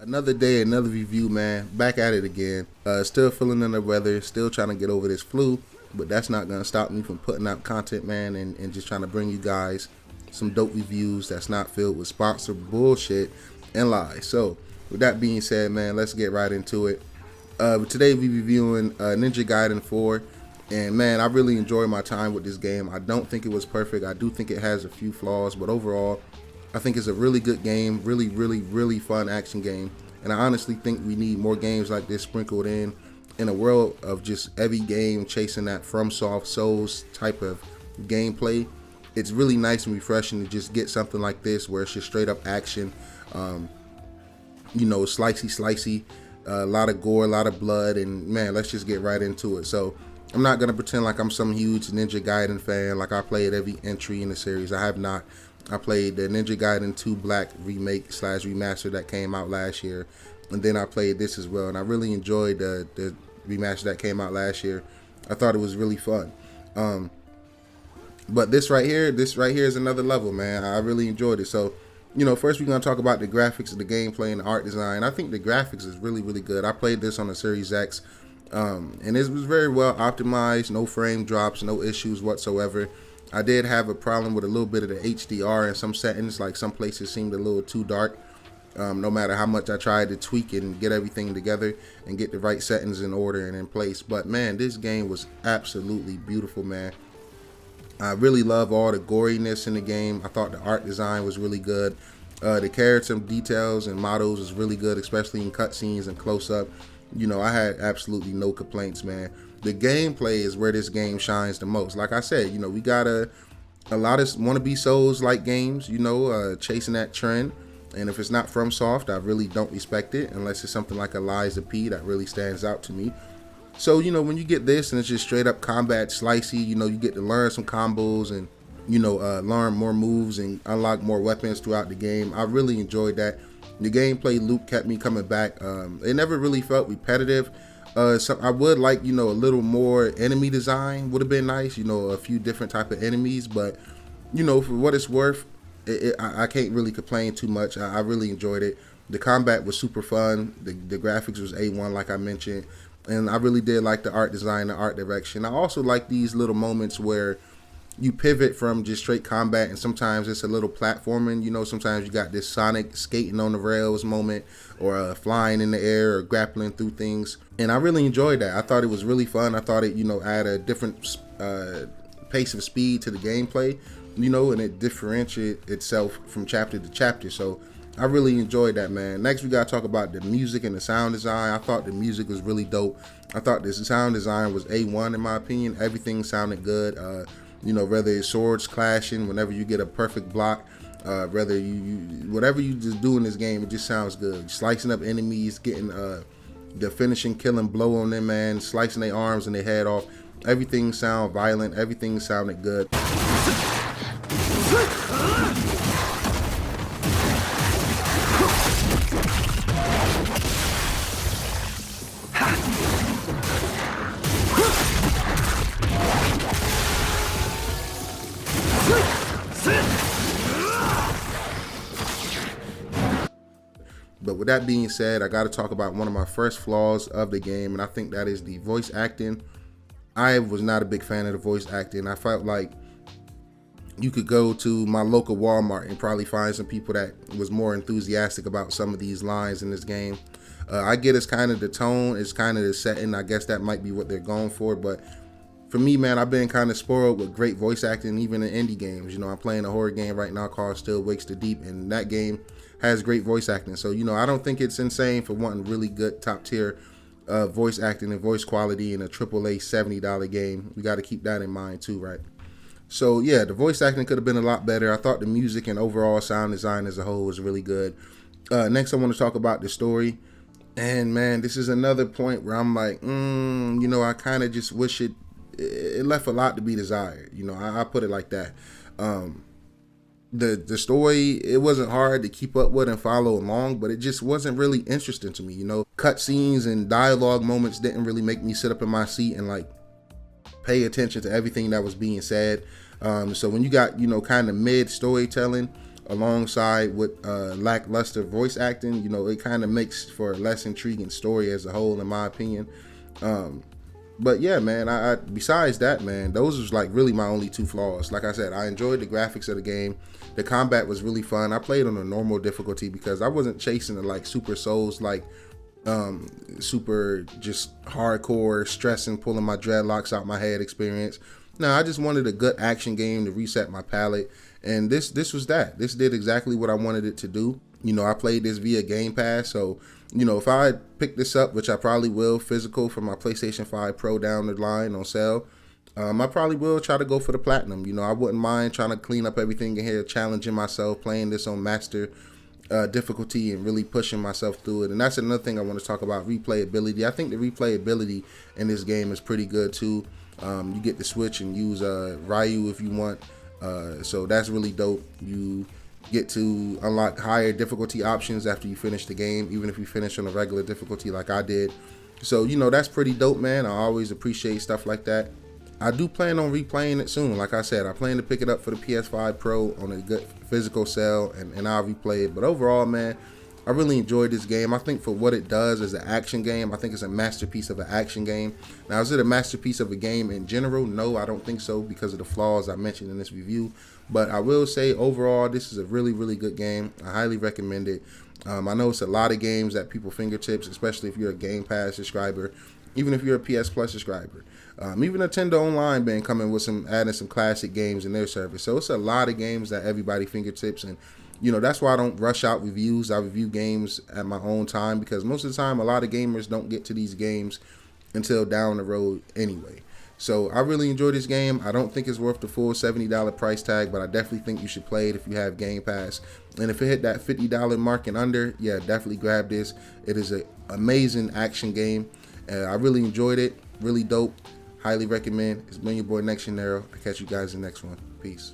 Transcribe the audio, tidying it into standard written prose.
Another day, another review, man. Back at it again. Still feeling under the weather, still trying to get over this flu, but that's not gonna stop me from putting out content, man, and just trying to bring you guys some dope reviews that's not filled with sponsored bullshit and lies. So, with that being said, man, let's get right into it. Today we reviewing Ninja Gaiden 4, and man, I really enjoyed my time with this game. I don't think it was perfect. I do think it has a few flaws, but overall, I think it's a really good game, really fun action game. And I honestly think we need more games like this sprinkled in a world of just every game chasing that FromSoft Souls type of gameplay. It's really nice and refreshing to just get something like this where it's just straight up action, slicey, a lot of gore, a lot of blood, and man, let's just get right into it. So I'm not gonna pretend like I'm some huge Ninja Gaiden fan, like I played every entry in the series. I have not. I played the Ninja Gaiden 2 Black remake / remaster that came out last year, and then I played this as well, and I really enjoyed the remaster that came out last year. I thought it was really fun. But this right here is another level, man. I really enjoyed it. So, first we're gonna talk about the graphics, the gameplay, and the art design. I think the graphics is really good. I played this on the Series X, and it was very well optimized. No frame drops, no issues whatsoever. I did have a problem with a little bit of the HDR in some settings, like some places seemed a little too dark. No matter how much I tried to tweak and get everything together and get the right settings in order and in place. But man, this game was absolutely beautiful, man. I really love all the goriness in the game. I thought the art design was really good. The character details and models was really good, especially in cutscenes and close-up. I had absolutely no complaints, man. The gameplay is where this game shines the most. Like I said, we got a lot of wannabe Souls-like games, chasing that trend. And if it's not FromSoft, I really don't respect it, unless it's something like Eliza P that really stands out to me. So, when you get this and it's just straight up combat slicey, you get to learn some combos and, learn more moves and unlock more weapons throughout the game. I really enjoyed that. The gameplay loop kept me coming back. It never really felt repetitive. So I would like, a little more enemy design would have been nice, a few different type of enemies, but, for what it's worth, I can't really complain too much. I really enjoyed it. The combat was super fun. The graphics was A1, like I mentioned, and I really did like the art design, the art direction. I also like these little moments where you pivot from just straight combat, and sometimes it's a little platforming. Sometimes you got this Sonic skating on the rails moment, or flying in the air, or grappling through things, and I really enjoyed that. I thought it was really fun. I thought it, add a different pace of speed to the gameplay, and it differentiates itself from chapter to chapter. So I really enjoyed that, man. Next, we gotta talk about the music and the sound design. I thought the music was really dope. I thought the sound design was A1 in my opinion. Everything sounded good. Whether it's swords clashing, whenever you get a perfect block, whether whatever you just do in this game, it just sounds good. Slicing up enemies, getting the finishing killing blow on them, man, slicing their arms and their head off. Everything sounded violent. Everything sounded good. But with that being said, I got to talk about one of my first flaws of the game, and I think that is the voice acting. I was not a big fan of the voice acting. I felt like you could go to my local Walmart and probably find some people that was more enthusiastic about some of these lines in this game. I get it's kind of the tone, it's kind of the setting. I guess that might be what they're going for, but for me, man, I've been kind of spoiled with great voice acting, even in indie games. I'm playing a horror game right now called Still Wakes the Deep, and that game has great voice acting. So, I don't think it's insane for wanting really good top tier voice acting and voice quality in a AAA $70 game. We got to keep that in mind too, right? So yeah, the voice acting could have been a lot better. I thought the music and overall sound design as a whole was really good. Next, I want to talk about the story. And man, this is another point where I'm like, I kind of just wish it left a lot to be desired. I put it like that. The story, it wasn't hard to keep up with and follow along, but it just wasn't really interesting to me. Cutscenes and dialogue moments didn't really make me sit up in my seat and like pay attention to everything that was being said. So when you got, kind of mid storytelling alongside with lackluster voice acting, you know, it kind of makes for a less intriguing story as a whole, in my opinion. But yeah, man, I besides that, man, those was like really my only two flaws. Like I said, I enjoyed the graphics of the game. The combat was really fun. I played on a normal difficulty because I wasn't chasing the like super souls, like super just hardcore stressing, pulling my dreadlocks out my head experience. No, I just wanted a good action game to reset my palate, and this was that. This did exactly what I wanted it to do. You know, I played this via Game Pass, so you know, if I pick this up, which I probably will, physical for my PlayStation 5 Pro down the line on sale, I probably will try to go for the platinum. You know, I wouldn't mind trying to clean up everything in here, challenging myself, playing this on master difficulty and really pushing myself through it. And that's another thing I want to talk about, replayability. I think the replayability in this game is pretty good too. You get to switch and use Ryu if you want, so that's really dope. You get to unlock higher difficulty options after you finish the game, even if you finish on a regular difficulty like I did. So you know, that's pretty dope, man. I always appreciate stuff like that. I do plan on replaying it soon. Like I said, I plan to pick it up for the PS5 Pro on a good physical sale, and I'll replay it. But overall, man, I really enjoyed this game. I think for what it does as an action game, I think it's a masterpiece of an action game. Now, is it a masterpiece of a game in general? No, I don't think so, because of the flaws I mentioned in this review. But I will say, overall, this is a really, really good game. I highly recommend it. I know it's a lot of games at people's fingertips, especially if you're a Game Pass subscriber, even if you're a PS Plus subscriber. Even Nintendo Online been coming with adding some classic games in their service. So it's a lot of games at everybody's fingertips, and you know, that's why I don't rush out reviews. I review games at my own time, because most of the time a lot of gamers don't get to these games until down the road anyway. So I really enjoyed this game. I don't think it's worth the full $70 price tag, but I definitely think you should play it if you have Game Pass. And if it hit that $50 mark and under, yeah, definitely grab this. It is an amazing action game. I really enjoyed it. Really dope. Highly recommend. It's been your boy NextGenNero. I'll catch you guys in the next one. Peace.